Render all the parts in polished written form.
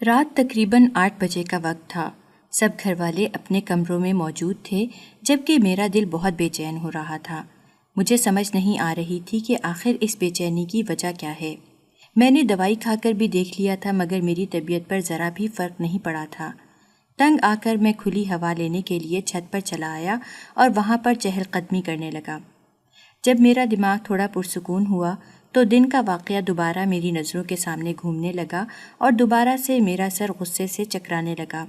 رات تقریباً 8 بجے کا وقت تھا۔ سب گھر والے اپنے کمروں میں موجود تھے، جبکہ میرا دل بہت بے چین ہو رہا تھا۔ مجھے سمجھ نہیں آ رہی تھی کہ آخر اس بے چینی کی وجہ کیا ہے۔ میں نے دوائی کھا کر بھی دیکھ لیا تھا، مگر میری طبیعت پر ذرا بھی فرق نہیں پڑا تھا۔ تنگ آ کر میں کھلی ہوا لینے کے لیے چھت پر چلا آیا اور وہاں پر چہل قدمی کرنے لگا۔ جب میرا دماغ تھوڑا پرسکون ہوا تو دن کا واقعہ دوبارہ میری نظروں کے سامنے گھومنے لگا اور دوبارہ سے میرا سر غصے سے چکرانے لگا۔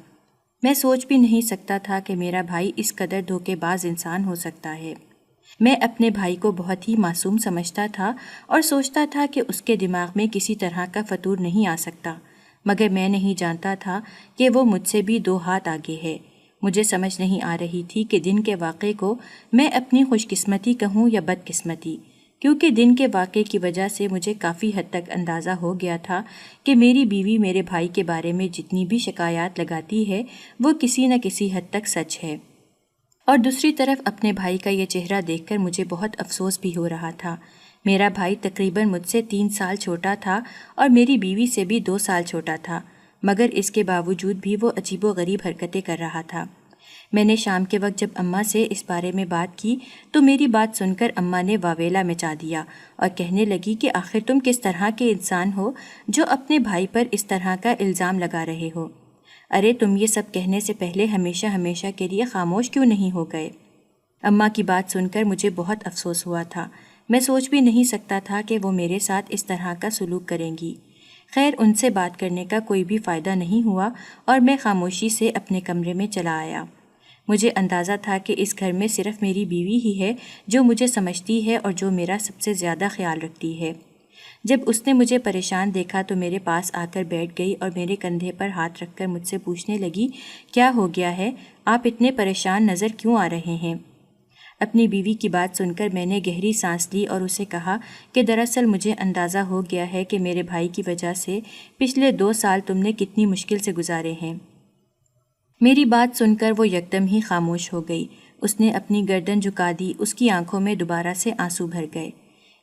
میں سوچ بھی نہیں سکتا تھا کہ میرا بھائی اس قدر دھوکے باز انسان ہو سکتا ہے۔ میں اپنے بھائی کو بہت ہی معصوم سمجھتا تھا اور سوچتا تھا کہ اس کے دماغ میں کسی طرح کا فطور نہیں آ سکتا، مگر میں نہیں جانتا تھا کہ وہ مجھ سے بھی 2 ہاتھ آگے ہے۔ مجھے سمجھ نہیں آ رہی تھی کہ دن کے واقعے کو میں اپنی خوش قسمتی کہوں یا بد قسمتی، کیونکہ دن کے واقعے کی وجہ سے مجھے کافی حد تک اندازہ ہو گیا تھا کہ میری بیوی میرے بھائی کے بارے میں جتنی بھی شکایات لگاتی ہے وہ کسی نہ کسی حد تک سچ ہے۔ اور دوسری طرف اپنے بھائی کا یہ چہرہ دیکھ کر مجھے بہت افسوس بھی ہو رہا تھا۔ میرا بھائی تقریباً مجھ سے 3 سال چھوٹا تھا اور میری بیوی سے بھی 2 سال چھوٹا تھا، مگر اس کے باوجود بھی وہ عجیب و غریب حرکتیں کر رہا تھا۔ میں نے شام کے وقت جب اماں سے اس بارے میں بات کی تو میری بات سن کر اماں نے واویلا مچا دیا اور کہنے لگی کہ آخر تم کس طرح کے انسان ہو جو اپنے بھائی پر اس طرح کا الزام لگا رہے ہو؟ ارے تم یہ سب کہنے سے پہلے ہمیشہ ہمیشہ کے لیے خاموش کیوں نہیں ہو گئے؟ اماں کی بات سن کر مجھے بہت افسوس ہوا تھا۔ میں سوچ بھی نہیں سکتا تھا کہ وہ میرے ساتھ اس طرح کا سلوک کریں گی۔ خیر ان سے بات کرنے کا کوئی بھی فائدہ نہیں ہوا اور میں خاموشی سے اپنے کمرے میں چلا آیا۔ مجھے اندازہ تھا کہ اس گھر میں صرف میری بیوی ہی ہے جو مجھے سمجھتی ہے اور جو میرا سب سے زیادہ خیال رکھتی ہے۔ جب اس نے مجھے پریشان دیکھا تو میرے پاس آ کر بیٹھ گئی اور میرے کندھے پر ہاتھ رکھ کر مجھ سے پوچھنے لگی، کیا ہو گیا ہے؟ آپ اتنے پریشان نظر کیوں آ رہے ہیں؟ اپنی بیوی کی بات سن کر میں نے گہری سانس لی اور اسے کہا کہ دراصل مجھے اندازہ ہو گیا ہے کہ میرے بھائی کی وجہ سے پچھلے 2 سال تم نے کتنی مشکل سے گزارے ہیں۔ میری بات سن کر وہ یکدم ہی خاموش ہو گئی۔ اس نے اپنی گردن جھکا دی، اس کی آنکھوں میں دوبارہ سے آنسو بھر گئے۔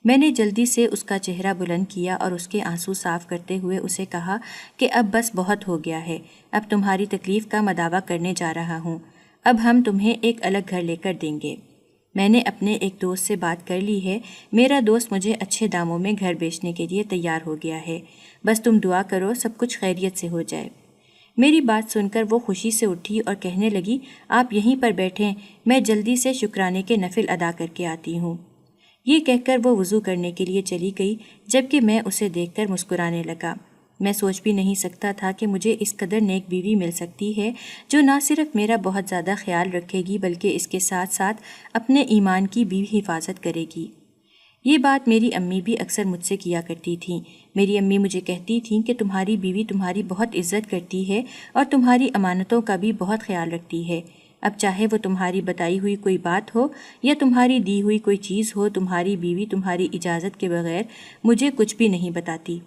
میں نے جلدی سے اس کا چہرہ بلند کیا اور اس کے آنسو صاف کرتے ہوئے اسے کہا کہ اب بس بہت ہو گیا ہے، اب تمہاری تکلیف کا مداوع کرنے جا رہا ہوں، اب ہم تمہیں ایک الگ گھر لے کر دیں گے۔ میں نے اپنے ایک دوست سے بات کر لی ہے، میرا دوست مجھے اچھے داموں میں گھر بیچنے کے لیے تیار ہو گیا ہے، بس تم دعا کرو سب کچھ خیریت سے ہو جائے۔ میری بات سن کر وہ خوشی سے اٹھی اور کہنے لگی، آپ یہیں پر بیٹھیں، میں جلدی سے شکرانے کے نفل ادا کر کے آتی ہوں۔ یہ کہہ کر وہ وضو کرنے کے لیے چلی گئی، جبکہ میں اسے دیکھ کر مسکرانے لگا۔ میں سوچ بھی نہیں سکتا تھا کہ مجھے اس قدر نیک بیوی مل سکتی ہے جو نہ صرف میرا بہت زیادہ خیال رکھے گی بلکہ اس کے ساتھ ساتھ اپنے ایمان کی بھی حفاظت کرے گی۔ یہ بات میری امی بھی اکثر مجھ سے کیا کرتی تھیں۔ میری امی مجھے کہتی تھیں کہ تمہاری بیوی تمہاری بہت عزت کرتی ہے اور تمہاری امانتوں کا بھی بہت خیال رکھتی ہے۔ اب چاہے وہ تمہاری بتائی ہوئی کوئی بات ہو یا تمہاری دی ہوئی کوئی چیز ہو، تمہاری بیوی تمہاری اجازت کے بغیر مجھے کچھ بھی نہیں بتاتی۔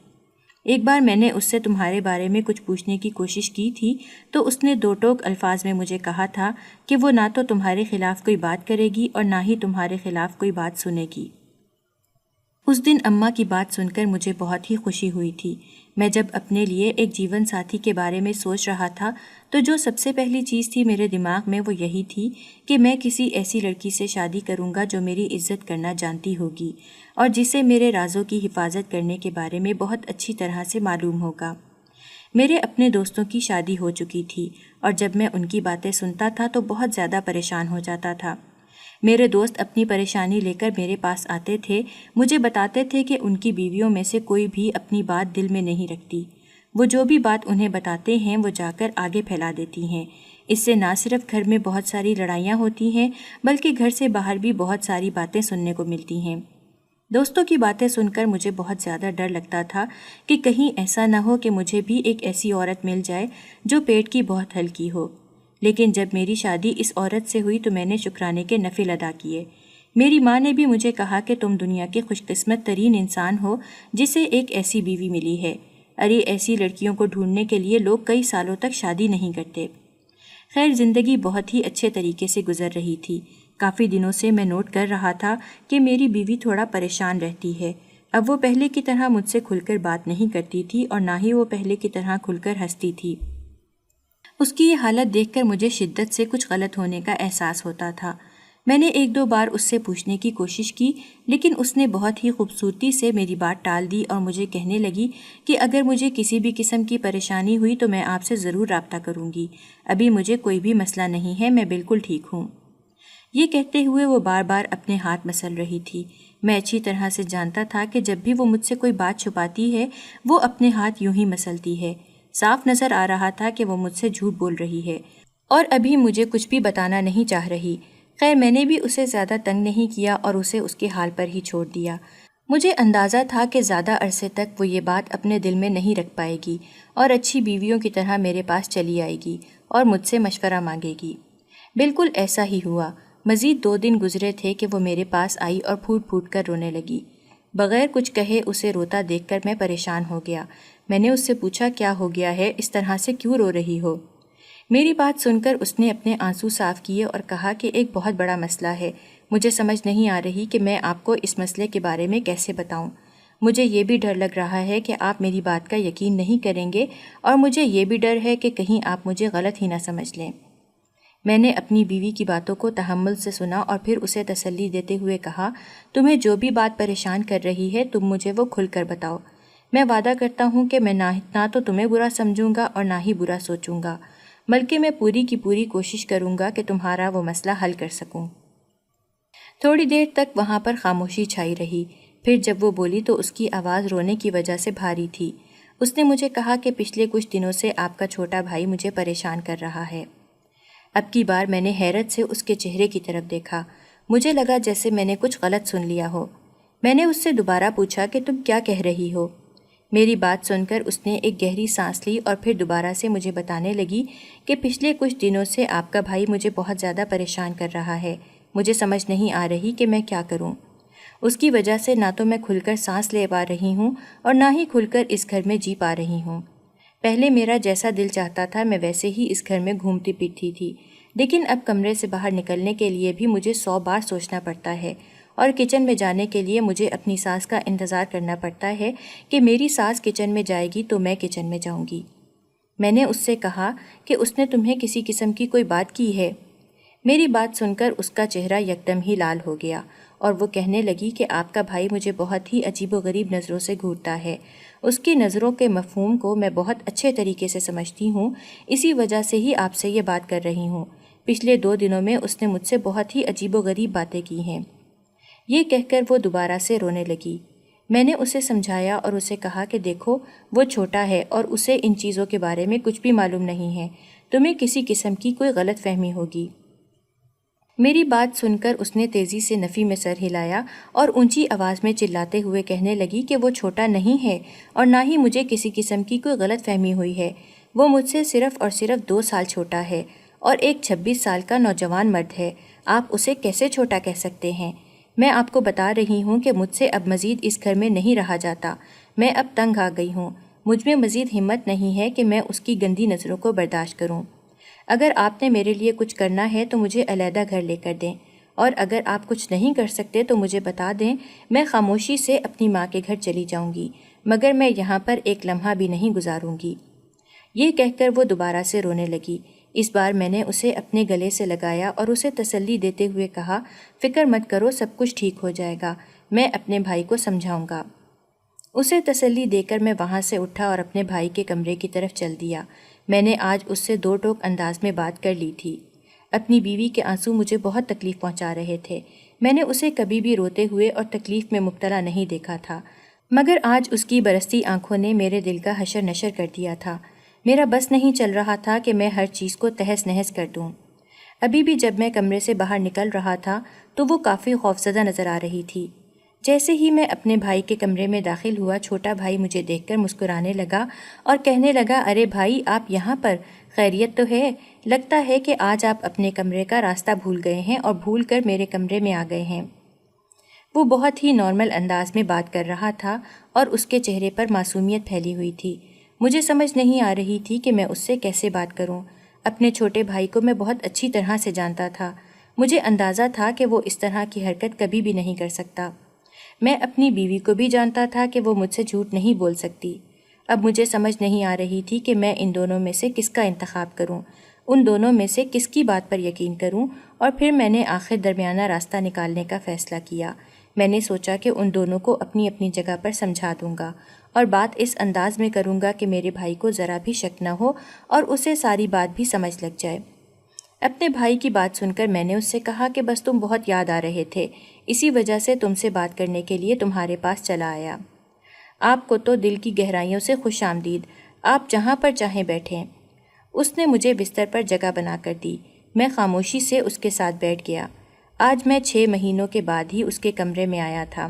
ایک بار میں نے اس سے تمہارے بارے میں کچھ پوچھنے کی کوشش کی تھی تو اس نے 2 ٹوک الفاظ میں مجھے کہا تھا کہ وہ نہ تو تمہارے خلاف کوئی بات کرے گی اور نہ ہی تمہارے خلاف کوئی بات سنے گی۔ اس دن اماں کی بات سن کر مجھے بہت ہی خوشی ہوئی تھی۔ میں جب اپنے لیے ایک جیون ساتھی کے بارے میں سوچ رہا تھا تو جو سب سے پہلی چیز تھی میرے دماغ میں وہ یہی تھی کہ میں کسی ایسی لڑکی سے شادی کروں گا جو میری عزت کرنا جانتی ہوگی اور جسے میرے رازوں کی حفاظت کرنے کے بارے میں بہت اچھی طرح سے معلوم ہوگا۔ میرے اپنے دوستوں کی شادی ہو چکی تھی اور جب میں ان کی باتیں سنتا تھا تو بہت زیادہ پریشان ہو جاتا تھا۔ میرے دوست اپنی پریشانی لے کر میرے پاس آتے تھے، مجھے بتاتے تھے کہ ان کی بیویوں میں سے کوئی بھی اپنی بات دل میں نہیں رکھتی، وہ جو بھی بات انہیں بتاتے ہیں وہ جا کر آگے پھیلا دیتی ہیں۔ اس سے نہ صرف گھر میں بہت ساری لڑائیاں ہوتی ہیں بلکہ گھر سے باہر بھی بہت ساری باتیں سننے کو ملتی ہیں۔ دوستوں کی باتیں سن کر مجھے بہت زیادہ ڈر لگتا تھا کہ کہیں ایسا نہ ہو کہ مجھے بھی ایک ایسی عورت مل جائے جو پیٹ کی بہت ہلکی ہو۔ لیکن جب میری شادی اس عورت سے ہوئی تو میں نے شکرانے کے نفل ادا کیے۔ میری ماں نے بھی مجھے کہا کہ تم دنیا کے خوش قسمت ترین انسان ہو جسے ایک ایسی بیوی ملی ہے۔ ارے ایسی لڑکیوں کو ڈھونڈنے کے لیے لوگ کئی سالوں تک شادی نہیں کرتے۔ خیر زندگی بہت ہی اچھے طریقے سے گزر رہی تھی۔ کافی دنوں سے میں نوٹ کر رہا تھا کہ میری بیوی تھوڑا پریشان رہتی ہے۔ اب وہ پہلے کی طرح مجھ سے کھل کر بات نہیں کرتی تھی اور نہ ہی وہ پہلے کی طرح کھل کر ہنستی تھی۔ اس کی یہ حالت دیکھ کر مجھے شدت سے کچھ غلط ہونے کا احساس ہوتا تھا۔ میں نے ایک دو بار اس سے پوچھنے کی کوشش کی، لیکن اس نے بہت ہی خوبصورتی سے میری بات ٹال دی اور مجھے کہنے لگی کہ اگر مجھے کسی بھی قسم کی پریشانی ہوئی تو میں آپ سے ضرور رابطہ کروں گی، ابھی مجھے کوئی بھی مسئلہ نہیں ہے، میں بالکل ٹھیک ہوں۔ یہ کہتے ہوئے وہ بار بار اپنے ہاتھ مسل رہی تھی۔ میں اچھی طرح سے جانتا تھا کہ جب بھی وہ مجھ سے کوئی بات چھپاتی ہے وہ اپنے ہاتھ یوں ہی مسلتی ہے۔ صاف نظر آ رہا تھا کہ وہ مجھ سے جھوٹ بول رہی ہے اور ابھی مجھے کچھ بھی بتانا نہیں چاہ رہی۔ خیر میں نے بھی اسے زیادہ تنگ نہیں کیا اور اسے اس کے حال پر ہی چھوڑ دیا۔ مجھے اندازہ تھا کہ زیادہ عرصے تک وہ یہ بات اپنے دل میں نہیں رکھ پائے گی اور اچھی بیویوں کی طرح میرے پاس چلی آئے گی اور مجھ سے مشورہ مانگے گی۔ بالکل ایسا ہی ہوا۔ مزید 2 دن گزرے تھے کہ وہ میرے پاس آئی اور پھوٹ پھوٹ کر رونے لگی۔ بغیر کچھ کہے اسے روتا دیکھ کر میں پریشان ہو گیا۔ میں نے اس سے پوچھا کیا ہو گیا ہے، اس طرح سے کیوں رو رہی ہو؟ میری بات سن کر اس نے اپنے آنسو صاف کیے اور کہا کہ ایک بہت بڑا مسئلہ ہے، مجھے سمجھ نہیں آ رہی کہ میں آپ کو اس مسئلے کے بارے میں کیسے بتاؤں۔ مجھے یہ بھی ڈر لگ رہا ہے کہ آپ میری بات کا یقین نہیں کریں گے اور مجھے یہ بھی ڈر ہے کہ کہیں آپ مجھے غلط ہی نہ سمجھ لیں۔ میں نے اپنی بیوی کی باتوں کو تحمل سے سنا اور پھر اسے تسلی دیتے ہوئے کہا، تمہیں جو بھی بات پریشان کر رہی ہے تم مجھے وہ کھل کر بتاؤ۔ میں وعدہ کرتا ہوں کہ میں نہ تو تمہیں برا سمجھوں گا اور نہ ہی برا سوچوں گا، بلکہ میں پوری کی پوری کوشش کروں گا کہ تمہارا وہ مسئلہ حل کر سکوں۔ تھوڑی دیر تک وہاں پر خاموشی چھائی رہی، پھر جب وہ بولی تو اس کی آواز رونے کی وجہ سے بھاری تھی۔ اس نے مجھے کہا کہ پچھلے کچھ دنوں سے آپ کا چھوٹا بھائی مجھے پریشان کر رہا ہے۔ اب کی بار میں نے حیرت سے اس کے چہرے کی طرف دیکھا۔ مجھے لگا جیسے میں نے کچھ غلط سن لیا ہو۔ میں نے اس سے دوبارہ پوچھا کہ تم کیا کہہ رہی ہو؟ میری بات سن کر اس نے ایک گہری سانس لی اور پھر دوبارہ سے مجھے بتانے لگی کہ پچھلے کچھ دنوں سے آپ کا بھائی مجھے بہت زیادہ پریشان کر رہا ہے، مجھے سمجھ نہیں آ رہی کہ میں کیا کروں۔ اس کی وجہ سے نہ تو میں کھل کر سانس لے پا رہی ہوں اور نہ ہی کھل کر اس گھر میں جی پا رہی ہوں۔ پہلے میرا جیسا دل چاہتا تھا میں ویسے ہی اس گھر میں گھومتی پھرتی تھی، لیکن اب کمرے سے باہر نکلنے کے لیے بھی مجھے 100 بار سوچنا پڑتا ہے اور کچن میں جانے کے لیے مجھے اپنی ساس کا انتظار کرنا پڑتا ہے کہ میری ساس کچن میں جائے گی تو میں کچن میں جاؤں گی۔ میں نے اس سے کہا کہ اس نے تمہیں کسی قسم کی کوئی بات کی ہے؟ میری بات سن کر اس کا چہرہ یکدم ہی لال ہو گیا اور وہ کہنے لگی کہ آپ کا بھائی مجھے بہت ہی عجیب و غریب نظروں سے گھورتا ہے۔ اس کی نظروں کے مفہوم کو میں بہت اچھے طریقے سے سمجھتی ہوں، اسی وجہ سے ہی آپ سے یہ بات کر رہی ہوں۔ پچھلے 2 دنوں میں اس نے مجھ سے بہت ہی عجیب و غریب باتیں کی ہیں۔ یہ کہہ کر وہ دوبارہ سے رونے لگی۔ میں نے اسے سمجھایا اور اسے کہا کہ دیکھو وہ چھوٹا ہے اور اسے ان چیزوں کے بارے میں کچھ بھی معلوم نہیں ہے، تمہیں کسی قسم کی کوئی غلط فہمی ہوگی۔ میری بات سن کر اس نے تیزی سے نفی میں سر ہلایا اور اونچی آواز میں چلاتے ہوئے کہنے لگی کہ وہ چھوٹا نہیں ہے اور نہ ہی مجھے کسی قسم کی کوئی غلط فہمی ہوئی ہے، وہ مجھ سے صرف اور صرف 2 سال چھوٹا ہے اور ایک 26 سال کا نوجوان مرد ہے، آپ اسے کیسے چھوٹا کہہ سکتے ہیں؟ میں آپ کو بتا رہی ہوں کہ مجھ سے اب مزید اس گھر میں نہیں رہا جاتا، میں اب تنگ آ گئی ہوں، مجھ میں مزید ہمت نہیں ہے کہ میں اس کی گندی نظروں کو برداشت کروں۔ اگر آپ نے میرے لیے کچھ کرنا ہے تو مجھے علیحدہ گھر لے کر دیں، اور اگر آپ کچھ نہیں کر سکتے تو مجھے بتا دیں، میں خاموشی سے اپنی ماں کے گھر چلی جاؤں گی، مگر میں یہاں پر ایک لمحہ بھی نہیں گزاروں گی۔ یہ کہہ کر وہ دوبارہ سے رونے لگی۔ اس بار میں نے اسے اپنے گلے سے لگایا اور اسے تسلی دیتے ہوئے کہا، فکر مت کرو، سب کچھ ٹھیک ہو جائے گا، میں اپنے بھائی کو سمجھاؤں گا۔ اسے تسلی دے کر میں وہاں سے اٹھا اور اپنے بھائی کے کمرے کی طرف چل دیا۔ میں نے آج اس سے 2 ٹوک انداز میں بات کر لی تھی۔ اپنی بیوی کے آنسو مجھے بہت تکلیف پہنچا رہے تھے۔ میں نے اسے کبھی بھی روتے ہوئے اور تکلیف میں مبتلا نہیں دیکھا تھا، مگر آج اس کی برستی آنکھوں نے میرے دل کا حشر نشر کر دیا تھا۔ میرا بس نہیں چل رہا تھا کہ میں ہر چیز کو تہس نہس کر دوں۔ ابھی بھی جب میں کمرے سے باہر نکل رہا تھا تو وہ کافی خوفزدہ نظر آ رہی تھی۔ جیسے ہی میں اپنے بھائی کے کمرے میں داخل ہوا، چھوٹا بھائی مجھے دیکھ کر مسکرانے لگا اور کہنے لگا، ارے بھائی آپ یہاں پر، خیریت تو ہے؟ لگتا ہے کہ آج آپ اپنے کمرے کا راستہ بھول گئے ہیں اور بھول کر میرے کمرے میں آ گئے ہیں۔ وہ بہت ہی نارمل انداز میں بات کر رہا تھا اور اس کے چہرے پر معصومیت پھیلی ہوئی تھی۔ مجھے سمجھ نہیں آ رہی تھی کہ میں اس سے کیسے بات کروں۔ اپنے چھوٹے بھائی کو میں بہت اچھی طرح سے جانتا تھا، مجھے اندازہ تھا کہ وہ اس طرح کی حرکت کبھی بھی نہیں کر سکتا۔ میں اپنی بیوی کو بھی جانتا تھا کہ وہ مجھ سے جھوٹ نہیں بول سکتی۔ اب مجھے سمجھ نہیں آ رہی تھی کہ میں ان دونوں میں سے کس کا انتخاب کروں، ان دونوں میں سے کس کی بات پر یقین کروں، اور پھر میں نے آخر درمیانہ راستہ نکالنے کا فیصلہ کیا۔ میں نے سوچا کہ ان دونوں کو اپنی اپنی جگہ پر سمجھا دوں گا اور بات اس انداز میں کروں گا کہ میرے بھائی کو ذرا بھی شک نہ ہو اور اسے ساری بات بھی سمجھ لگ جائے۔ اپنے بھائی کی بات سن کر میں نے اس سے کہا کہ بس تم بہت یاد آ رہے تھے، اسی وجہ سے تم سے بات کرنے کے لیے تمہارے پاس چلا آیا۔ آپ کو تو دل کی گہرائیوں سے خوش آمدید، آپ جہاں پر چاہیں بیٹھیں۔ اس نے مجھے بستر پر جگہ بنا کر دی۔ میں خاموشی سے اس کے ساتھ بیٹھ گیا۔ آج میں 6 مہینوں کے بعد ہی اس کے کمرے میں آیا تھا۔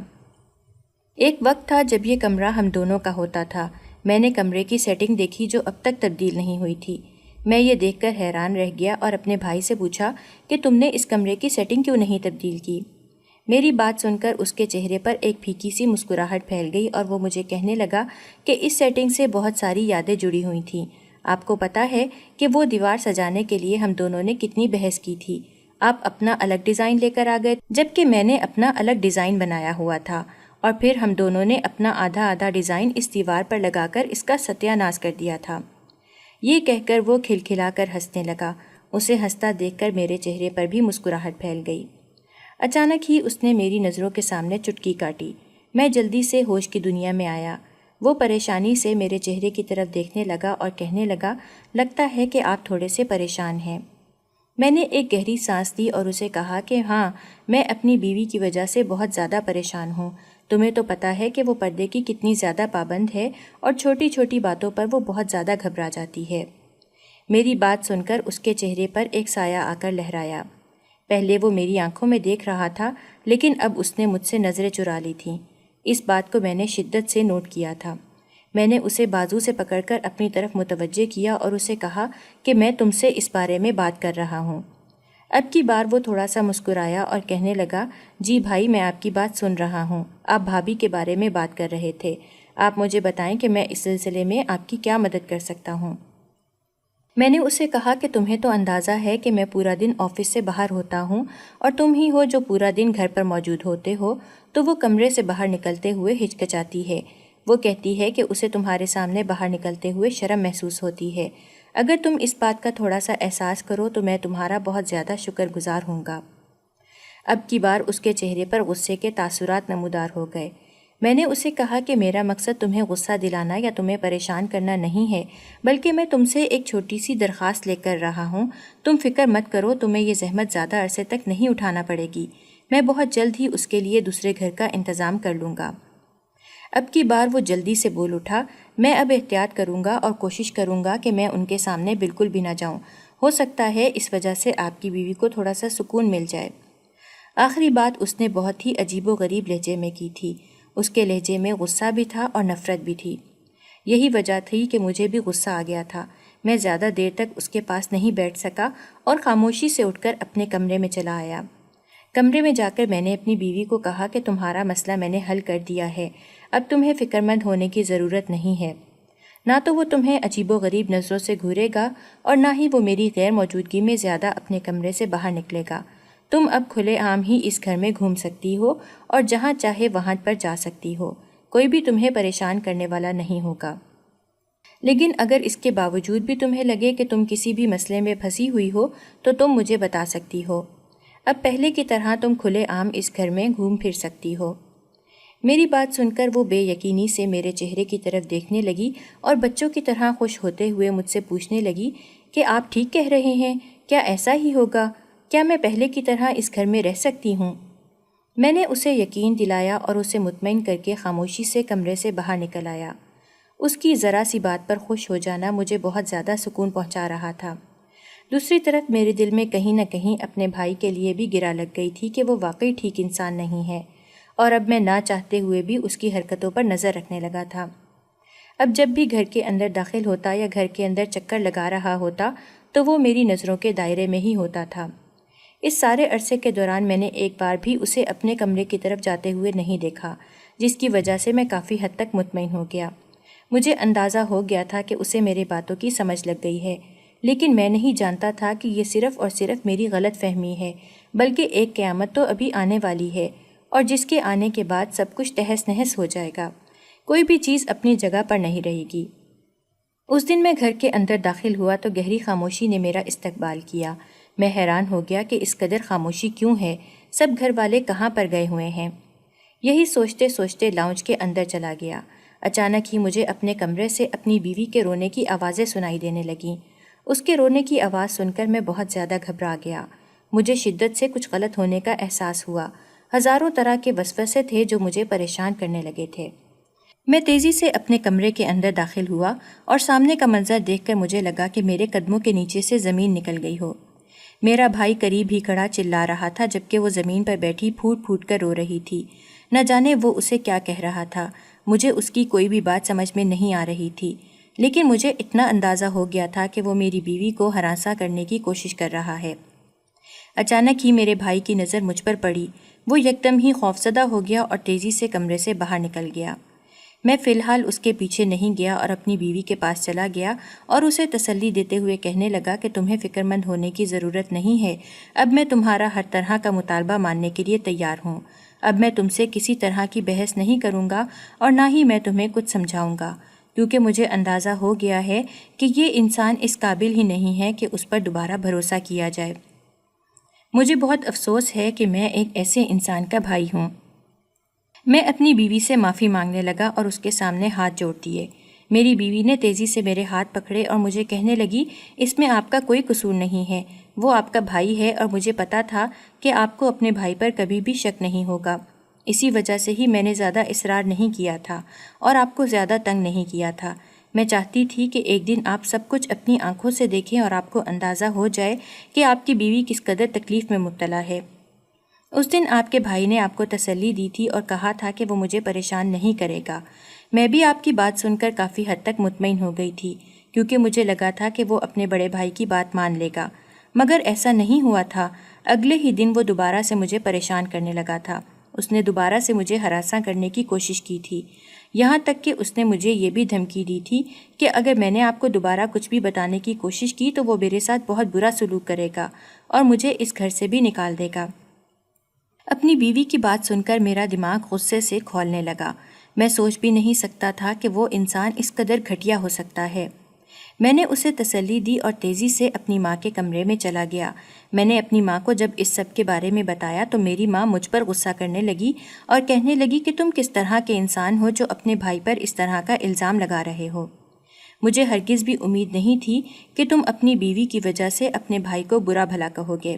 ایک وقت تھا جب یہ کمرہ ہم دونوں کا ہوتا تھا۔ میں نے کمرے کی سیٹنگ دیکھی جو اب تک تبدیل نہیں ہوئی تھی۔ میں یہ دیکھ کر حیران رہ گیا اور اپنے بھائی سے پوچھا کہ تم نے اس کمرے کی سیٹنگ کیوں نہیں تبدیل کی؟ میری بات سن کر اس کے چہرے پر ایک پھیکی سی مسکراہٹ پھیل گئی اور وہ مجھے کہنے لگا کہ اس سیٹنگ سے بہت ساری یادیں جڑی ہوئی تھیں۔ آپ کو پتہ ہے کہ وہ دیوار سجانے کے لیے ہم دونوں نے کتنی بحث کی تھی۔ آپ اپنا الگ ڈیزائن لے کر آ گئے جبکہ میں نے اپنا الگ ڈیزائن بنایا ہوا تھا، اور پھر ہم دونوں نے اپنا آدھا آدھا ڈیزائن اس دیوار پر لگا کر اس کا ستیہ ناش کر دیا تھا۔ یہ کہہ کر وہ کھلکھلا کر ہنسنے لگا۔ اسے ہنستا دیکھ کر میرے چہرے پر بھی مسکراہٹ پھیل گئی۔ اچانک ہی اس نے میری نظروں کے سامنے چٹکی کاٹی۔ میں جلدی سے ہوش کی دنیا میں آیا۔ وہ پریشانی سے میرے چہرے کی طرف دیکھنے لگا اور کہنے لگا، لگتا ہے کہ آپ تھوڑے سے پریشان ہیں۔ میں نے ایک گہری سانس لی اور اسے کہا کہ ہاں، میں اپنی بیوی کی وجہ سے بہت زیادہ پریشان ہوں۔ تمہیں تو پتہ ہے کہ وہ پردے کی کتنی زیادہ پابند ہے اور چھوٹی چھوٹی باتوں پر وہ بہت زیادہ گھبرا جاتی ہے۔ میری بات سن کر اس کے چہرے پر ایک سایہ آ کر لہرایا۔ پہلے وہ میری آنکھوں میں دیکھ رہا تھا، لیکن اب اس نے مجھ سے نظریں چرا لی تھیں۔ اس بات کو میں نے شدت سے نوٹ کیا تھا۔ میں نے اسے بازو سے پکڑ کر اپنی طرف متوجہ کیا اور اسے کہا کہ میں تم سے اس بارے میں بات کر رہا ہوں۔ اب کی بار وہ تھوڑا سا مسکرایا اور کہنے لگا، جی بھائی، میں آپ کی بات سن رہا ہوں۔ آپ بھابھی کے بارے میں بات کر رہے تھے۔ آپ مجھے بتائیں کہ میں اس سلسلے میں آپ کی کیا مدد کر سکتا ہوں۔ میں نے اسے کہا کہ تمہیں تو اندازہ ہے کہ میں پورا دن آفس سے باہر ہوتا ہوں اور تم ہی ہو جو پورا دن گھر پر موجود ہوتے ہو، تو وہ کمرے سے باہر نکلتے ہوئے ہچکچاتی ہے۔ وہ کہتی ہے کہ اسے تمہارے سامنے باہر نکلتے ہوئے شرم محسوس ہوتی ہے۔ اگر تم اس بات کا تھوڑا سا احساس کرو تو میں تمہارا بہت زیادہ شکر گزار ہوں گا۔ اب کی بار اس کے چہرے پر غصے کے تاثرات نمودار ہو گئے۔ میں نے اسے کہا کہ میرا مقصد تمہیں غصہ دلانا یا تمہیں پریشان کرنا نہیں ہے، بلکہ میں تم سے ایک چھوٹی سی درخواست لے کر رہا ہوں۔ تم فکر مت کرو، تمہیں یہ زحمت زیادہ عرصے تک نہیں اٹھانا پڑے گی۔ میں بہت جلد ہی اس کے لیے دوسرے گھر کا انتظام کر لوں گا۔ اب کی بار وہ جلدی سے بول اٹھا، میں اب احتیاط کروں گا اور کوشش کروں گا کہ میں ان کے سامنے بالکل بھی نہ جاؤں۔ ہو سکتا ہے اس وجہ سے آپ کی بیوی کو تھوڑا سا سکون مل جائے۔ آخری بات اس نے بہت ہی عجیب و غریب لہجے میں کی تھی۔ اس کے لہجے میں غصہ بھی تھا اور نفرت بھی تھی۔ یہی وجہ تھی کہ مجھے بھی غصہ آ گیا تھا۔ میں زیادہ دیر تک اس کے پاس نہیں بیٹھ سکا اور خاموشی سے اٹھ کر اپنے کمرے میں چلا آیا۔ کمرے میں جا کر میں نے اپنی بیوی کو کہا کہ تمہارا مسئلہ میں نے حل کر دیا ہے، اب تمہیں فکر مند ہونے کی ضرورت نہیں ہے۔ نہ تو وہ تمہیں عجیب و غریب نظروں سے گھورے گا اور نہ ہی وہ میری غیر موجودگی میں زیادہ اپنے کمرے سے باہر نکلے گا۔ تم اب کھلے عام ہی اس گھر میں گھوم سکتی ہو اور جہاں چاہے وہاں پر جا سکتی ہو، کوئی بھی تمہیں پریشان کرنے والا نہیں ہوگا۔ لیکن اگر اس کے باوجود بھی تمہیں لگے کہ تم کسی بھی مسئلے میں پھنسی ہوئی ہو تو تم مجھے بتا سکتی ہو۔ اب پہلے کی طرح تم کھلے عام اس گھر میں گھوم پھر سکتی ہو۔ میری بات سن کر وہ بے یقینی سے میرے چہرے کی طرف دیکھنے لگی اور بچوں کی طرح خوش ہوتے ہوئے مجھ سے پوچھنے لگی کہ آپ ٹھیک کہہ رہے ہیں، کیا ایسا ہی ہوگا؟ کیا میں پہلے کی طرح اس گھر میں رہ سکتی ہوں؟ میں نے اسے یقین دلایا اور اسے مطمئن کر کے خاموشی سے کمرے سے باہر نکل آیا۔ اس کی ذرا سی بات پر خوش ہو جانا مجھے بہت زیادہ سکون پہنچا رہا تھا۔ دوسری طرف میرے دل میں کہیں نہ کہیں اپنے بھائی کے لیے بھی گرا لگ گئی تھی کہ وہ واقعی ٹھیک انسان نہیں ہے، اور اب میں نہ چاہتے ہوئے بھی اس کی حرکتوں پر نظر رکھنے لگا تھا۔ اب جب بھی گھر کے اندر داخل ہوتا یا گھر کے اندر چکر لگا رہا ہوتا تو وہ میری نظروں کے دائرے میں ہی ہوتا تھا۔ اس سارے عرصے کے دوران میں نے ایک بار بھی اسے اپنے کمرے کی طرف جاتے ہوئے نہیں دیکھا، جس کی وجہ سے میں کافی حد تک مطمئن ہو گیا۔ مجھے اندازہ ہو گیا تھا کہ اسے میرے باتوں کی سمجھ لگ گئی ہے، لیکن میں نہیں جانتا تھا کہ یہ صرف اور صرف میری غلط فہمی ہے، بلکہ ایک قیامت تو ابھی آنے والی ہے۔ اور جس کے آنے کے بعد سب کچھ تہس نہس ہو جائے گا، کوئی بھی چیز اپنی جگہ پر نہیں رہے گی۔ اس دن میں گھر کے اندر داخل ہوا تو گہری خاموشی نے میرا استقبال کیا۔ میں حیران ہو گیا کہ اس قدر خاموشی کیوں ہے، سب گھر والے کہاں پر گئے ہوئے ہیں۔ یہی سوچتے سوچتے لاؤنج کے اندر چلا گیا۔ اچانک ہی مجھے اپنے کمرے سے اپنی بیوی کے رونے کی آوازیں سنائی دینے لگیں۔ اس کے رونے کی آواز سن کر میں بہت زیادہ گھبرا گیا۔ مجھے شدت سے کچھ غلط ہونے کا احساس ہوا۔ ہزاروں طرح کے وسوسے تھے جو مجھے پریشان کرنے لگے تھے۔ میں تیزی سے اپنے کمرے کے اندر داخل ہوا اور سامنے کا منظر دیکھ کر مجھے لگا کہ میرے قدموں کے نیچے سے زمین نکل گئی ہو۔ میرا بھائی قریب ہی کھڑا چلا رہا تھا جبکہ وہ زمین پر بیٹھی پھوٹ پھوٹ کر رو رہی تھی۔ نہ جانے وہ اسے کیا کہہ رہا تھا، مجھے اس کی کوئی بھی بات سمجھ میں نہیں آ رہی تھی، لیکن مجھے اتنا اندازہ ہو گیا تھا کہ وہ میری بیوی کو ہراساں کرنے کی کوشش کر رہا ہے۔ اچانک ہی میرے بھائی کی نظر مجھ پر پڑی۔ وہ یکدم ہی خوفزدہ ہو گیا اور تیزی سے کمرے سے باہر نکل گیا۔ میں فی الحال اس کے پیچھے نہیں گیا اور اپنی بیوی کے پاس چلا گیا اور اسے تسلی دیتے ہوئے کہنے لگا کہ تمہیں فکر مند ہونے کی ضرورت نہیں ہے، اب میں تمہارا ہر طرح کا مطالبہ ماننے کے لیے تیار ہوں۔ اب میں تم سے کسی طرح کی بحث نہیں کروں گا اور نہ ہی میں تمہیں کچھ سمجھاؤں گا، کیونکہ مجھے اندازہ ہو گیا ہے کہ یہ انسان اس قابل ہی نہیں ہے کہ اس پر دوبارہ بھروسہ کیا جائے۔ مجھے بہت افسوس ہے کہ میں ایک ایسے انسان کا بھائی ہوں۔ میں اپنی بیوی سے معافی مانگنے لگا اور اس کے سامنے ہاتھ جوڑ دیے۔ میری بیوی نے تیزی سے میرے ہاتھ پکڑے اور مجھے کہنے لگی، اس میں آپ کا کوئی قصور نہیں ہے، وہ آپ کا بھائی ہے اور مجھے پتا تھا کہ آپ کو اپنے بھائی پر کبھی بھی شک نہیں ہوگا۔ اسی وجہ سے ہی میں نے زیادہ اصرار نہیں کیا تھا اور آپ کو زیادہ تنگ نہیں کیا تھا۔ میں چاہتی تھی کہ ایک دن آپ سب کچھ اپنی آنکھوں سے دیکھیں اور آپ کو اندازہ ہو جائے کہ آپ کی بیوی کس قدر تکلیف میں مبتلا ہے۔ اس دن آپ کے بھائی نے آپ کو تسلی دی تھی اور کہا تھا کہ وہ مجھے پریشان نہیں کرے گا۔ میں بھی آپ کی بات سن کر کافی حد تک مطمئن ہو گئی تھی، کیونکہ مجھے لگا تھا کہ وہ اپنے بڑے بھائی کی بات مان لے گا، مگر ایسا نہیں ہوا تھا۔ اگلے ہی دن وہ دوبارہ سے مجھے پریشان کرنے لگا تھا۔ اس نے دوبارہ سے مجھے ہراساں کرنے کی کوشش کی تھی، یہاں تک کہ اس نے مجھے یہ بھی دھمکی دی تھی کہ اگر میں نے آپ کو دوبارہ کچھ بھی بتانے کی کوشش کی تو وہ میرے ساتھ بہت برا سلوک کرے گا اور مجھے اس گھر سے بھی نکال دے گا۔ اپنی بیوی کی بات سن کر میرا دماغ غصے سے کھولنے لگا۔ میں سوچ بھی نہیں سکتا تھا کہ وہ انسان اس قدر گھٹیا ہو سکتا ہے۔ میں نے اسے تسلی دی اور تیزی سے اپنی ماں کے کمرے میں چلا گیا۔ میں نے اپنی ماں کو جب اس سب کے بارے میں بتایا تو میری ماں مجھ پر غصہ کرنے لگی اور کہنے لگی کہ تم کس طرح کے انسان ہو جو اپنے بھائی پر اس طرح کا الزام لگا رہے ہو۔ مجھے ہرگز بھی امید نہیں تھی کہ تم اپنی بیوی کی وجہ سے اپنے بھائی کو برا بھلا کہو گے۔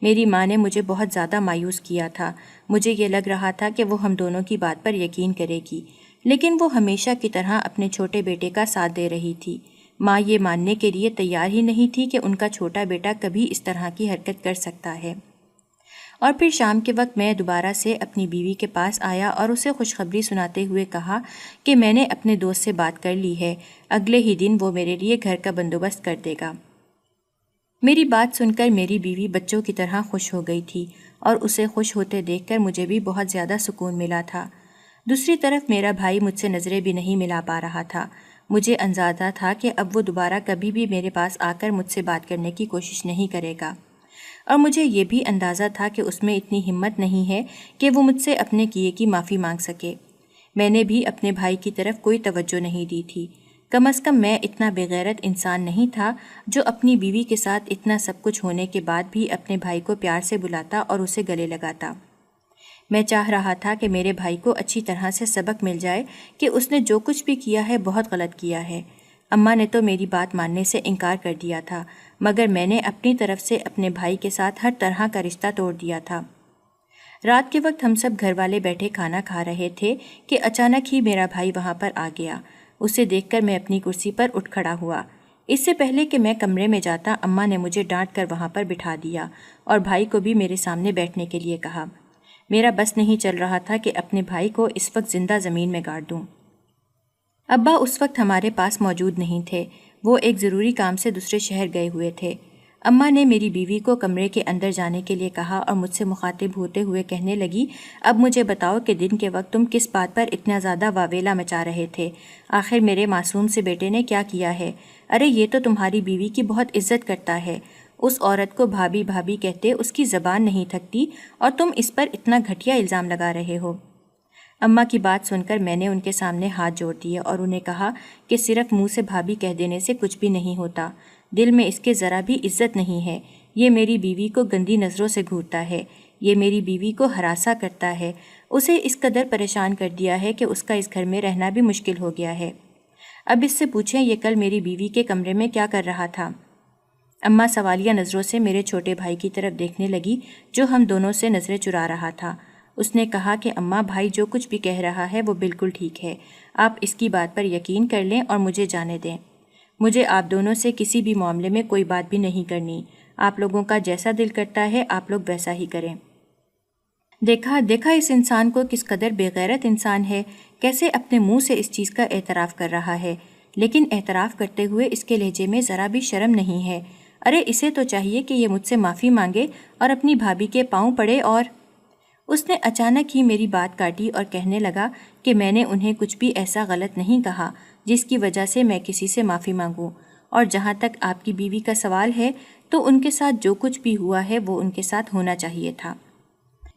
میری ماں نے مجھے بہت زیادہ مایوس کیا تھا۔ مجھے یہ لگ رہا تھا کہ وہ ہم دونوں کی بات پر یقین کرے گی، لیکن وہ ہمیشہ کی طرح اپنے چھوٹے بیٹے کا ساتھ دے رہی تھی۔ ماں یہ ماننے کے لیے تیار ہی نہیں تھی کہ ان کا چھوٹا بیٹا کبھی اس طرح کی حرکت کر سکتا ہے۔ اور پھر شام کے وقت میں دوبارہ سے اپنی بیوی کے پاس آیا اور اسے خوشخبری سناتے ہوئے کہا کہ میں نے اپنے دوست سے بات کر لی ہے، اگلے ہی دن وہ میرے لیے گھر کا بندوبست کر دے گا۔ میری بات سن کر میری بیوی بچوں کی طرح خوش ہو گئی تھی اور اسے خوش ہوتے دیکھ کر مجھے بھی بہت زیادہ سکون ملا تھا۔ دوسری طرف میرا بھائی مجھ سے نظریں بھی نہیں ملا پا رہا تھا۔ مجھے اندازہ تھا کہ اب وہ دوبارہ کبھی بھی میرے پاس آ کر مجھ سے بات کرنے کی کوشش نہیں کرے گا، اور مجھے یہ بھی اندازہ تھا کہ اس میں اتنی ہمت نہیں ہے کہ وہ مجھ سے اپنے کیے کی معافی مانگ سکے۔ میں نے بھی اپنے بھائی کی طرف کوئی توجہ نہیں دی تھی۔ کم از کم میں اتنا بے غیرت انسان نہیں تھا جو اپنی بیوی کے ساتھ اتنا سب کچھ ہونے کے بعد بھی اپنے بھائی کو پیار سے بلاتا اور اسے گلے لگاتا۔ میں چاہ رہا تھا کہ میرے بھائی کو اچھی طرح سے سبق مل جائے کہ اس نے جو کچھ بھی کیا ہے بہت غلط کیا ہے۔ اماں نے تو میری بات ماننے سے انکار کر دیا تھا، مگر میں نے اپنی طرف سے اپنے بھائی کے ساتھ ہر طرح کا رشتہ توڑ دیا تھا۔ رات کے وقت ہم سب گھر والے بیٹھے کھانا کھا رہے تھے کہ اچانک ہی میرا بھائی وہاں پر آ گیا۔ اسے دیکھ کر میں اپنی کرسی پر اٹھ کھڑا ہوا۔ اس سے پہلے کہ میں کمرے میں جاتا اماں نے مجھے ڈانٹ کر وہاں پر بٹھا دیا اور بھائی کو بھی میرے سامنے بیٹھنے کے لیے کہا۔ میرا بس نہیں چل رہا تھا کہ اپنے بھائی کو اس وقت زندہ زمین میں گاڑ دوں۔ ابا اس وقت ہمارے پاس موجود نہیں تھے، وہ ایک ضروری کام سے دوسرے شہر گئے ہوئے تھے۔ اماں نے میری بیوی کو کمرے کے اندر جانے کے لیے کہا اور مجھ سے مخاطب ہوتے ہوئے کہنے لگی، اب مجھے بتاؤ کہ دن کے وقت تم کس بات پر اتنا زیادہ واویلا مچا رہے تھے؟ آخر میرے معصوم سے بیٹے نے کیا کیا ہے؟ ارے یہ تو تمہاری بیوی کی بہت عزت کرتا ہے، اس عورت کو بھابھی بھابھی کہتے اس کی زبان نہیں تھکتی اور تم اس پر اتنا گھٹیا الزام لگا رہے ہو۔ اماں کی بات سن کر میں نے ان کے سامنے ہاتھ جوڑ دیے اور انہیں کہا کہ صرف منہ سے بھابھی کہہ دینے سے کچھ بھی نہیں ہوتا، دل میں اس کے ذرا بھی عزت نہیں ہے۔ یہ میری بیوی کو گندی نظروں سے گھورتا ہے، یہ میری بیوی کو ہراساں کرتا ہے، اسے اس قدر پریشان کر دیا ہے کہ اس کا اس گھر میں رہنا بھی مشکل ہو گیا ہے۔ اب اس سے پوچھیں یہ کل میری بیوی کے کمرے میں کیا کر رہا تھا؟ اماں سوالیہ نظروں سے میرے چھوٹے بھائی کی طرف دیکھنے لگی جو ہم دونوں سے نظریں چرا رہا تھا۔ اس نے کہا کہ اماں بھائی جو کچھ بھی کہہ رہا ہے وہ بالکل ٹھیک ہے، آپ اس کی بات پر یقین کر لیں اور مجھے جانے دیں۔ مجھے آپ دونوں سے کسی بھی معاملے میں کوئی بات بھی نہیں کرنی، آپ لوگوں کا جیسا دل کرتا ہے آپ لوگ ویسا ہی کریں۔ دیکھا اس انسان کو کس قدر بے غیرت انسان ہے، کیسے اپنے منہ سے اس چیز کا اعتراف کر رہا ہے، لیکن اعتراف کرتے ہوئے اس کے لہجے میں ذرا بھی شرم نہیں ہے۔ ارے اسے تو چاہیے کہ یہ مجھ سے معافی مانگے اور اپنی بھابھی کے پاؤں پڑے۔ اور اس نے اچانک ہی میری بات کاٹی اور کہنے لگا کہ میں نے انہیں کچھ بھی ایسا غلط نہیں کہا جس کی وجہ سے میں کسی سے معافی مانگوں، اور جہاں تک آپ کی بیوی کا سوال ہے تو ان کے ساتھ جو کچھ بھی ہوا ہے وہ ان کے ساتھ ہونا چاہیے تھا۔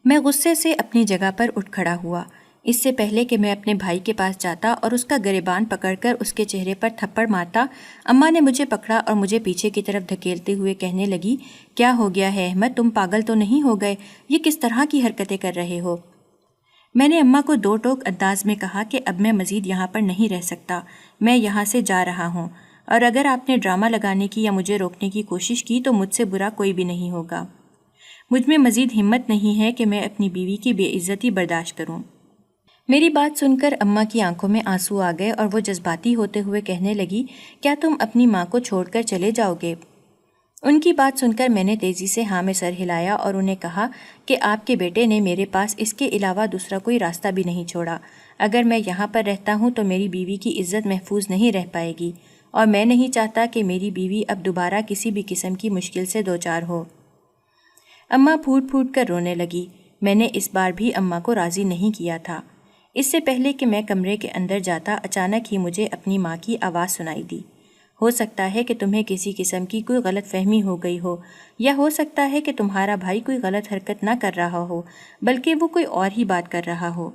میں غصے سے اپنی جگہ پر اٹھ کھڑا ہوا۔ اس سے پہلے کہ میں اپنے بھائی کے پاس جاتا اور اس کا گریبان پکڑ کر اس کے چہرے پر تھپڑ مارتا، اماں نے مجھے پکڑا اور مجھے پیچھے کی طرف دھکیلتے ہوئے کہنے لگی، کیا ہو گیا ہے احمد، تم پاگل تو نہیں ہو گئے؟ یہ کس طرح کی حرکتیں کر رہے ہو؟ میں نے اماں کو دو ٹوک انداز میں کہا کہ اب میں مزید یہاں پر نہیں رہ سکتا، میں یہاں سے جا رہا ہوں، اور اگر آپ نے ڈرامہ لگانے کی یا مجھے روکنے کی کوشش کی تو مجھ سے برا کوئی بھی نہیں ہوگا۔ مجھ میں مزید ہمت نہیں ہے کہ میں اپنی بیوی کی بے عزتی برداشت کروں۔ میری بات سن کر اماں کی آنکھوں میں آنسو آ گئے اور وہ جذباتی ہوتے ہوئے کہنے لگی، کیا تم اپنی ماں کو چھوڑ کر چلے جاؤ گے؟ ان کی بات سن کر میں نے تیزی سے ہاں میں سر ہلایا اور انہیں کہا کہ آپ کے بیٹے نے میرے پاس اس کے علاوہ دوسرا کوئی راستہ بھی نہیں چھوڑا۔ اگر میں یہاں پر رہتا ہوں تو میری بیوی کی عزت محفوظ نہیں رہ پائے گی، اور میں نہیں چاہتا کہ میری بیوی اب دوبارہ کسی بھی قسم کی مشکل سے دوچار ہو۔ اماں پھوٹ پھوٹ کر رونے لگی۔ میں نے اس بار بھی اماں کو راضی نہیں کیا تھا۔ اس سے پہلے کہ میں کمرے کے اندر جاتا اچانک ہی مجھے اپنی ماں کی آواز سنائی دی، ہو سکتا ہے کہ تمہیں کسی قسم کی کوئی غلط فہمی ہو گئی ہو، یا ہو سکتا ہے کہ تمہارا بھائی کوئی غلط حرکت نہ کر رہا ہو بلکہ وہ کوئی اور ہی بات کر رہا ہو۔